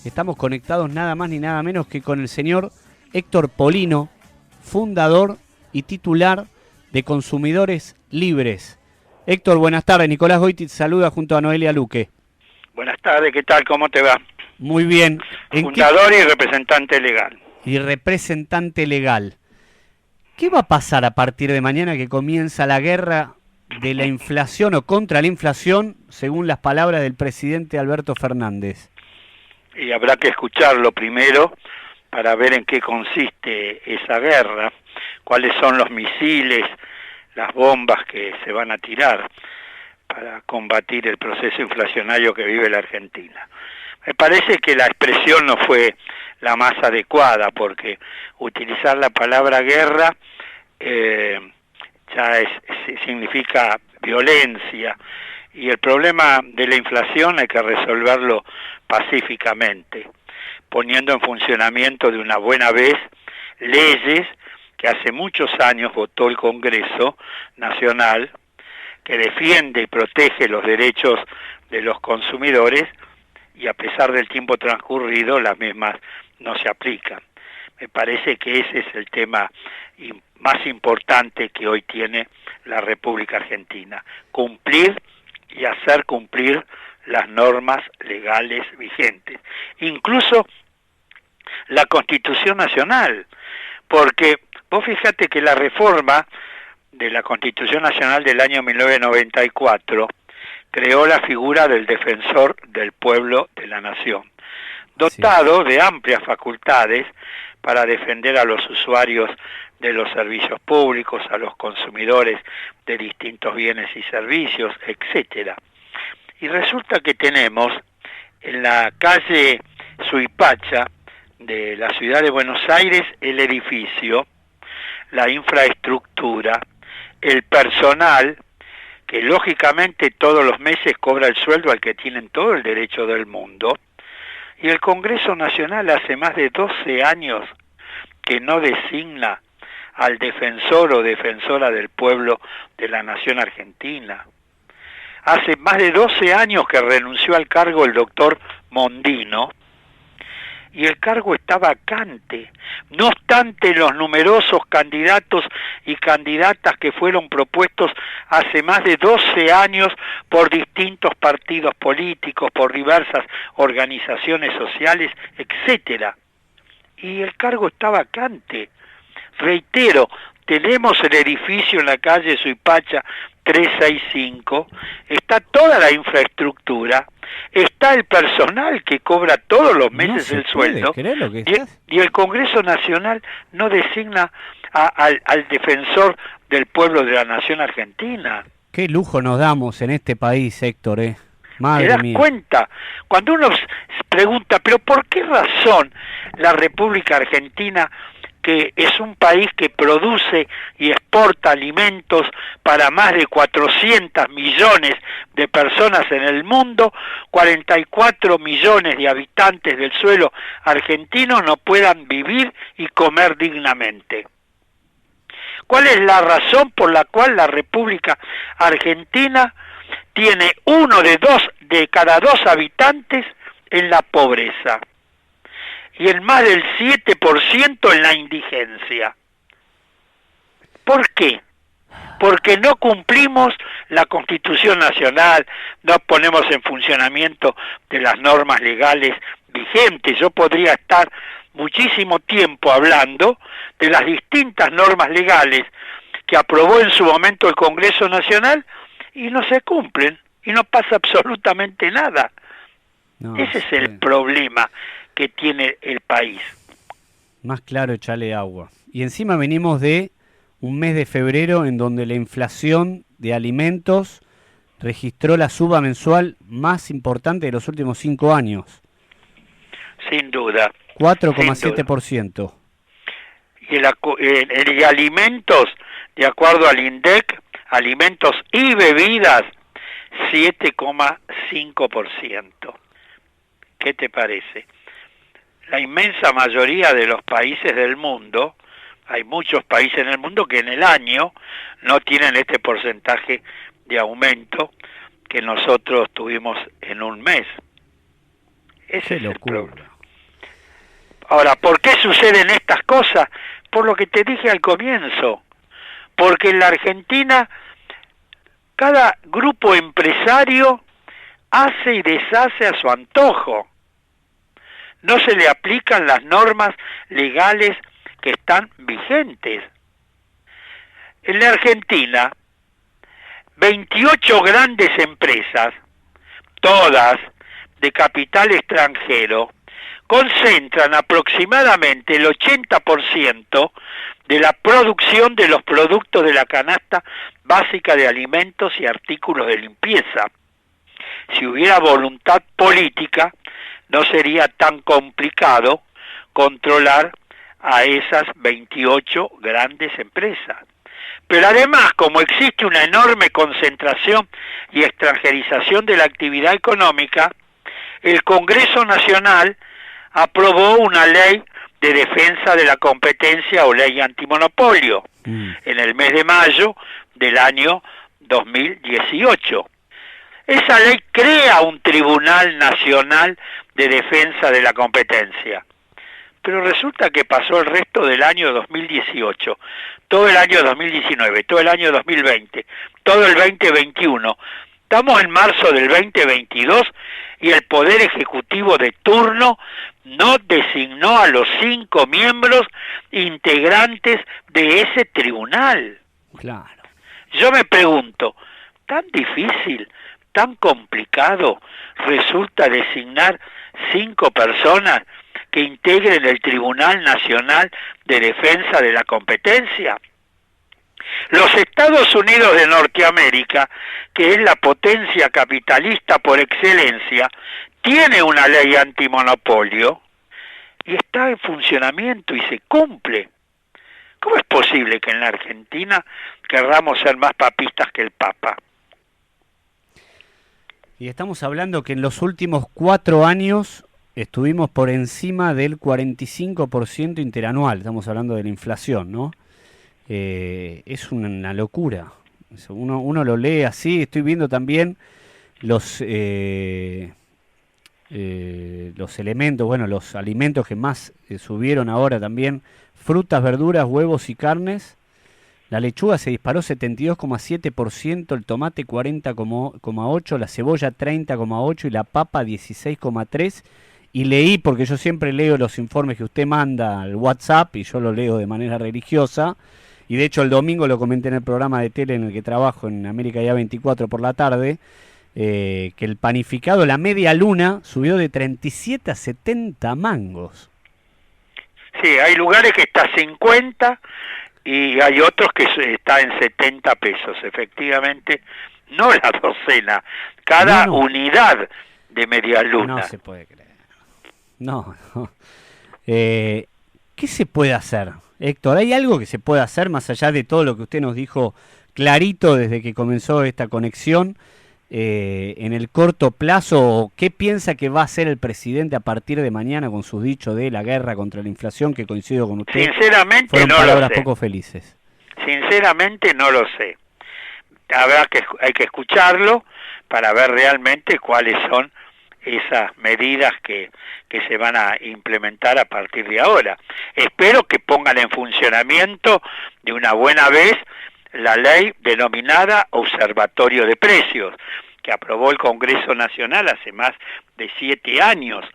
Estamos conectados nada más ni nada menos que con el señor Héctor Polino, fundador y titular de Consumidores Libres. Héctor, buenas tardes. Nicolás Goiti saluda junto a Noelia Luque. Buenas tardes, ¿qué tal? ¿Cómo te va? Muy bien. Fundador y representante legal. Y representante legal. ¿Qué va a pasar a partir de mañana que comienza la guerra de la inflación o contra la inflación, según las palabras del presidente Alberto Fernández? Y habrá que escucharlo primero para ver en qué consiste esa guerra, cuáles son los misiles, las bombas que se van a tirar para combatir el proceso inflacionario que vive la Argentina. Me parece que la expresión no fue la más adecuada, porque utilizar la palabra guerra significa violencia, y el problema de la inflación hay que resolverlo pacíficamente, poniendo en funcionamiento de una buena vez leyes que hace muchos años votó el Congreso Nacional, que defiende y protege los derechos de los consumidores, y a pesar del tiempo transcurrido las mismas no se aplican. Me parece que ese es el tema más importante que hoy tiene la República Argentina: cumplir y hacer cumplir las normas legales vigentes, incluso la Constitución Nacional, porque vos fíjate que la reforma de la Constitución Nacional del año 1994 creó la figura del defensor del pueblo de la nación, dotado de amplias facultades para defender a los usuarios de los servicios públicos, a los consumidores de distintos bienes y servicios, etcétera. Y resulta que tenemos en la calle Suipacha de la ciudad de Buenos Aires el edificio, la infraestructura, el personal, que lógicamente todos los meses cobra el sueldo al que tienen todo el derecho del mundo, y el Congreso Nacional hace más de 12 años que no designa al defensor o defensora del pueblo de la nación argentina. Hace más de 12 años que renunció al cargo el doctor Mondino, y el cargo está vacante, no obstante los numerosos candidatos y candidatas que fueron propuestos hace más de 12 años por distintos partidos políticos, por diversas organizaciones sociales, etcétera. Y el cargo está vacante. Reitero, tenemos el edificio en la calle Suipacha 365, está toda la infraestructura, está el personal que cobra todos los meses el sueldo, y el Congreso Nacional no designa al defensor del pueblo de la nación argentina. Qué lujo nos damos en este país, Héctor, Madre mía. ¿Te das cuenta? Cuando uno pregunta, pero ¿por qué razón la República Argentina, que es un país que produce y exporta alimentos para más de 400 millones de personas en el mundo, 44 millones de habitantes del suelo argentino, no puedan vivir y comer dignamente? ¿Cuál es la razón por la cual la República Argentina tiene uno de cada dos habitantes en la pobreza y el más del 7% en la indigencia? ¿Por qué? Porque no cumplimos la Constitución Nacional, no ponemos en funcionamiento de las normas legales vigentes. Yo podría estar muchísimo tiempo hablando de las distintas normas legales que aprobó en su momento el Congreso Nacional y no se cumplen, y no pasa absolutamente nada. Ese es el problema que tiene el país. Más claro, echarle agua. Y encima venimos de un mes de febrero en donde la inflación de alimentos registró la suba mensual más importante de los últimos 5 años. Sin duda. 4,7%. Y alimentos, de acuerdo al INDEC, alimentos y bebidas, 7,5%. ¿Qué te parece? La inmensa mayoría de los países del mundo, hay muchos países en el mundo que en el año no tienen este porcentaje de aumento que nosotros tuvimos en un mes. Ese es el problema. Ahora, ¿por qué suceden estas cosas? Por lo que te dije al comienzo. Porque en la Argentina cada grupo empresario hace y deshace a su antojo. No se le aplican las normas legales que están vigentes. En la Argentina, 28 grandes empresas, todas de capital extranjero, concentran aproximadamente el 80% de la producción de los productos de la canasta básica de alimentos y artículos de limpieza. Si hubiera voluntad política, no sería tan complicado controlar a esas 28 grandes empresas. Pero además, como existe una enorme concentración y extranjerización de la actividad económica, el Congreso Nacional aprobó una ley de defensa de la competencia o ley antimonopolio en el mes de mayo del año 2018. Esa ley crea un Tribunal Nacional de Defensa de la Competencia. Pero resulta que pasó el resto del año 2018, todo el año 2019, todo el año 2020, todo el 2021. Estamos en marzo del 2022 y el Poder Ejecutivo de turno no designó a los 5 miembros integrantes de ese tribunal. Claro. Yo me pregunto, ¿tan difícil, tan complicado resulta designar 5 personas que integren el Tribunal Nacional de Defensa de la Competencia? Los Estados Unidos de Norteamérica, que es la potencia capitalista por excelencia, tiene una ley antimonopolio y está en funcionamiento y se cumple. ¿Cómo es posible que en la Argentina querramos ser más papistas que el Papa? Y estamos hablando que en los últimos 4 años estuvimos por encima del 45% interanual. Estamos hablando de la inflación, ¿no? Es una locura. Uno lo lee así. Estoy viendo también los elementos, bueno, los alimentos que más subieron ahora también: frutas, verduras, huevos y carnes. La lechuga se disparó 72,7%, el tomate 40,8%, la cebolla 30,8% y la papa 16,3%. Y leí, porque yo siempre leo los informes que usted manda al WhatsApp y yo lo leo de manera religiosa, y de hecho el domingo lo comenté en el programa de tele en el que trabajo en América Ya 24 por la tarde, que el panificado, la media luna, subió de 37 a 70 mangos. Sí, hay lugares que está a 50 y hay otros que está en 70 pesos, efectivamente, no la docena, cada unidad de media luna. No se puede creer. No. ¿Qué se puede hacer, Héctor? ¿Hay algo que se puede hacer más allá de todo lo que usted nos dijo clarito desde que comenzó esta conexión? En el corto plazo, ¿qué piensa que va a hacer el presidente a partir de mañana con sus dichos de la guerra contra la inflación, que coincido con usted? Sinceramente fueron no palabras lo sé. Poco felices. Sinceramente no lo sé. Hay que escucharlo para ver realmente cuáles son esas medidas que se van a implementar a partir de ahora. Espero que pongan en funcionamiento de una buena vez la ley denominada Observatorio de Precios, que aprobó el Congreso Nacional hace más de 7 años.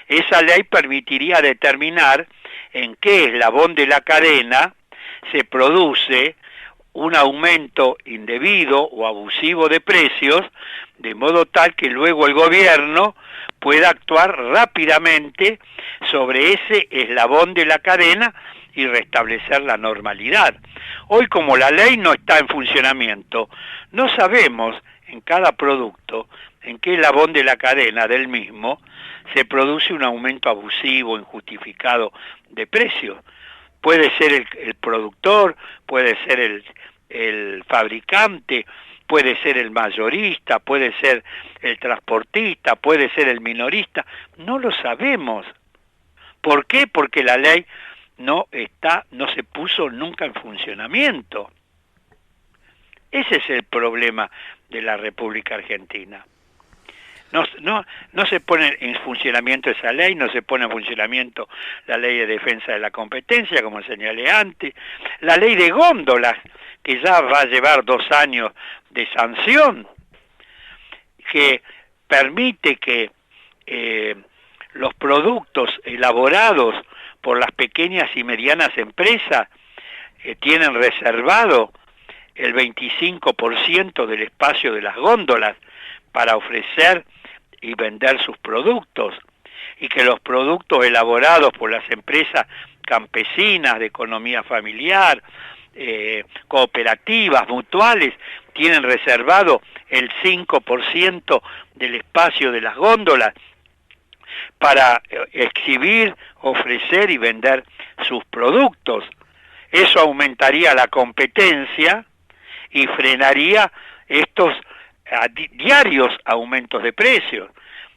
Esa ley permitiría determinar en qué eslabón de la cadena se produce un aumento indebido o abusivo de precios, de modo tal que luego el gobierno pueda actuar rápidamente sobre ese eslabón de la cadena y restablecer la normalidad. Hoy, como la ley no está en funcionamiento, no sabemos en cada producto en qué eslabón de la cadena del mismo se produce un aumento abusivo, injustificado de precios. Puede ser el productor, puede ser el fabricante, puede ser el mayorista, puede ser el transportista, puede ser el minorista, no lo sabemos. ¿Por qué? Porque la ley no se puso nunca en funcionamiento. Ese es el problema de la República Argentina. No se pone en funcionamiento esa ley, no se pone en funcionamiento la ley de defensa de la competencia, como señalé antes, la ley de góndolas, que ya va a llevar 2 años de sanción, que permite que los productos elaborados por las pequeñas y medianas empresas tienen reservado el 25% del espacio de las góndolas para ofrecer y vender sus productos, y que los productos elaborados por las empresas campesinas de economía familiar, cooperativas, mutuales, tienen reservado el 5% del espacio de las góndolas para exhibir, ofrecer y vender sus productos. Eso aumentaría la competencia y frenaría estos diarios aumentos de precios.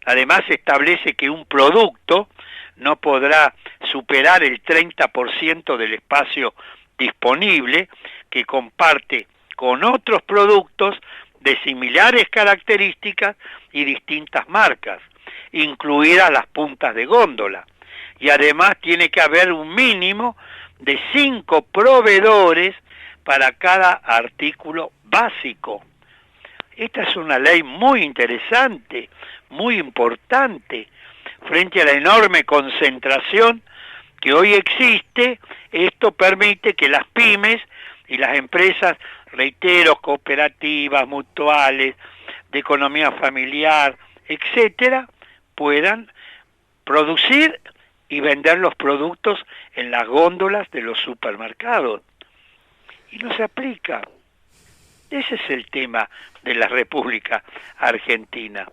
Además, establece que un producto no podrá superar el 30% del espacio disponible que comparte con otros productos de similares características y distintas marcas, incluidas las puntas de góndola. Y además tiene que haber un mínimo de 5 proveedores para cada artículo básico. Esta es una ley muy interesante, muy importante, frente a la enorme concentración que hoy existe. Esto permite que las pymes y las empresas, reitero, cooperativas, mutuales, de economía familiar, etcétera, puedan producir y vender los productos en las góndolas de los supermercados. Y no se aplica. Ese es el tema de la República Argentina.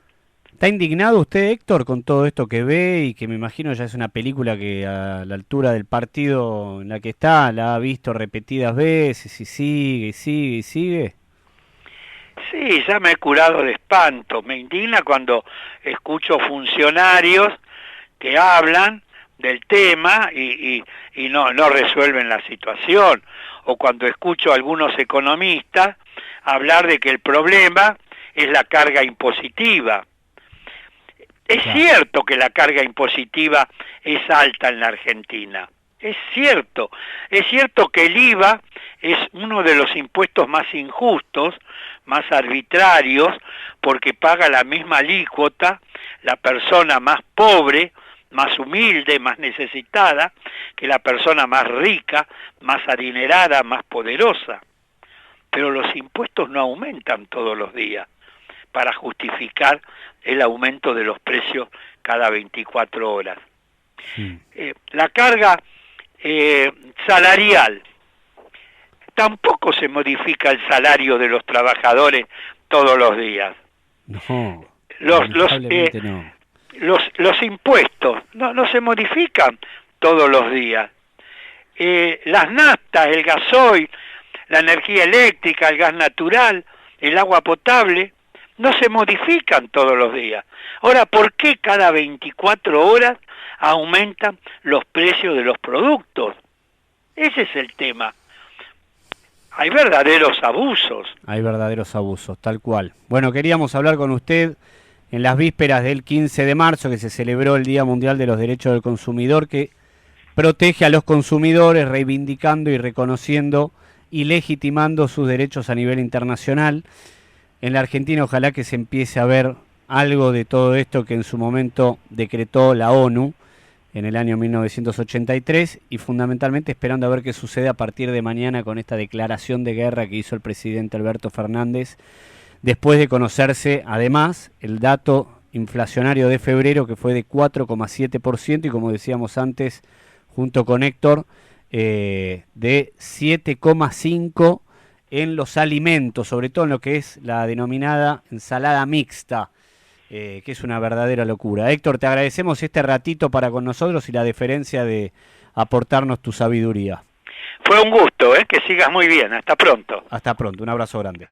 ¿Está indignado usted, Héctor, con todo esto que ve y que me imagino ya es una película que a la altura del partido en la que está la ha visto repetidas veces y sigue, y sigue, y sigue? Sí, ya me he curado de espanto. Me indigna cuando escucho funcionarios que hablan del tema y no resuelven la situación, o cuando escucho a algunos economistas hablar de que el problema es la carga impositiva. Es cierto que la carga impositiva es alta en la Argentina, es cierto que el IVA es uno de los impuestos más injustos, más arbitrarios, porque paga la misma alícuota la persona más pobre, más humilde, más necesitada, que la persona más rica, más adinerada, más poderosa. Pero los impuestos no aumentan todos los días para justificar el aumento de los precios cada 24 horas. Sí. La carga salarial, tampoco se modifica el salario de los trabajadores todos los días. No, los impuestos no se modifican todos los días. Las naftas, el gasoil, la energía eléctrica, el gas natural, el agua potable, no se modifican todos los días. Ahora, ¿por qué cada 24 horas aumentan los precios de los productos? Ese es el tema. Hay verdaderos abusos. Hay verdaderos abusos, tal cual. Bueno, queríamos hablar con usted en las vísperas del 15 de marzo, que se celebró el Día Mundial de los Derechos del Consumidor, que protege a los consumidores, reivindicando y reconociendo y legitimando sus derechos a nivel internacional. En la Argentina ojalá que se empiece a ver algo de todo esto que en su momento decretó la ONU en el año 1983 y fundamentalmente esperando a ver qué sucede a partir de mañana con esta declaración de guerra que hizo el presidente Alberto Fernández después de conocerse además el dato inflacionario de febrero, que fue de 4,7% y como decíamos antes junto con Héctor, de 7,5% en los alimentos, sobre todo en lo que es la denominada ensalada mixta, que es una verdadera locura. Héctor, te agradecemos este ratito para con nosotros y la deferencia de aportarnos tu sabiduría. Fue un gusto, que sigas muy bien. Hasta pronto. Hasta pronto, un abrazo grande.